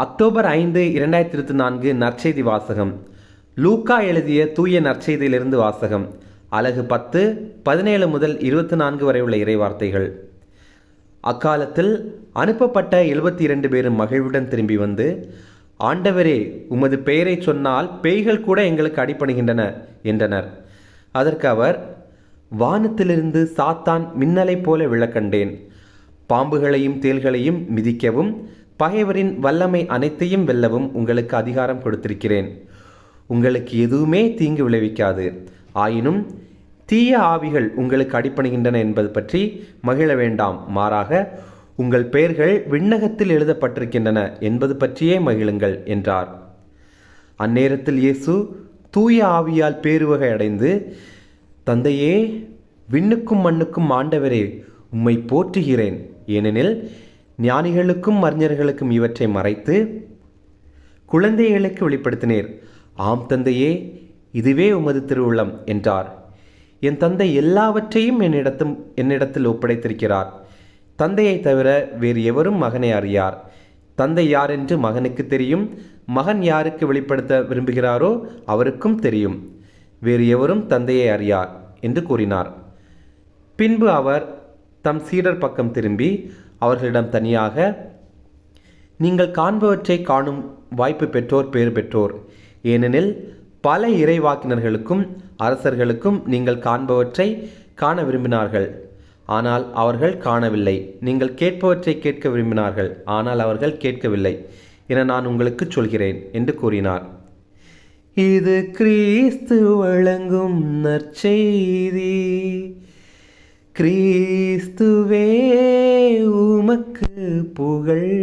October 5, 2024 நற்செய்தி வாசகம். லூக்கா எழுதிய தூய நற்செய்தியிலிருந்து வாசகம். அலகு 10, 17 முதல் 24 வரை உள்ள இறைவார்த்தைகள். அக்காலத்தில் அனுப்பப்பட்ட 72 பேரும் மகிழ்வுடன் திரும்பி வந்து, ஆண்டவரே, உமது பெயரை சொன்னால் பேய்கள் கூட எங்களுக்கு அடிபணிகின்றன என்றனர். அதற்கு அவர், வானத்திலிருந்து சாத்தான் மின்னலைப் போல விழக்கண்டேன். பாம்புகளையும் தேள்களையும் மிதிக்கவும் பகைவரின் வல்லமை அனைத்தையும் வெல்லவும் உங்களுக்கு அதிகாரம் கொடுத்திருக்கிறேன். உங்களுக்கு எதுவுமே தீங்கு விளைவிக்காது. ஆயினும் தீய ஆவிகள் உங்களுக்கு அடிபணிகின்றன என்பது பற்றி மகிழ வேண்டாம். மாறாக உங்கள் பெயர்கள் விண்ணகத்தில் எழுதப்பட்டிருக்கின்றன என்பது பற்றியே மகிழுங்கள் என்றார். அந்நேரத்தில் இயேசு தூய ஆவியால் பேருவகை அடைந்து, தந்தையே, விண்ணுக்கும் மண்ணுக்கும் ஆண்டவரே, உம்மை போற்றுகிறேன். ஏனெனில் ஞானிகளுக்கும் அறிஞர்களுக்கும் இவற்றை மறைத்து குழந்தைகளுக்கு வெளிப்படுத்தினீர். ஆம் தந்தையே, இதுவே உமது திருவுள்ளம் என்றார். என் தந்தை எல்லாவற்றையும் என்னிடத்தில் ஒப்படைத்திருக்கிறார். தந்தையை தவிர வேறு எவரும் மகனை அறியார். தந்தை யார் என்று மகனுக்கு தெரியும். மகன் யாருக்கு வெளிப்படுத்த விரும்புகிறாரோ அவருக்கும் தெரியும். வேறு எவரும் தந்தையை அறியார் என்று கூறினார். பின்பு அவர் தம் சீடர் பக்கம் திரும்பி அவர்களிடம் தனியாக, நீங்கள் காண்பவற்றை காணும் வாய்ப்பு பெற்றோர் பேறு பெற்றோர். ஏனெனில் பல இறைவாக்கினர்களுக்கும் அரசர்களுக்கும் நீங்கள் காண்பவற்றை காண விரும்பினார்கள், ஆனால் அவர்கள் காணவில்லை. நீங்கள் கேட்பவற்றை கேட்க விரும்பினார்கள், ஆனால் அவர்கள் கேட்கவில்லை என நான் உங்களுக்கு சொல்கிறேன் என்று கூறினார். இது கிறிஸ்து வழங்கும் நற்செய்தி. கிறிஸ்துவே உமக்கு புகழ்.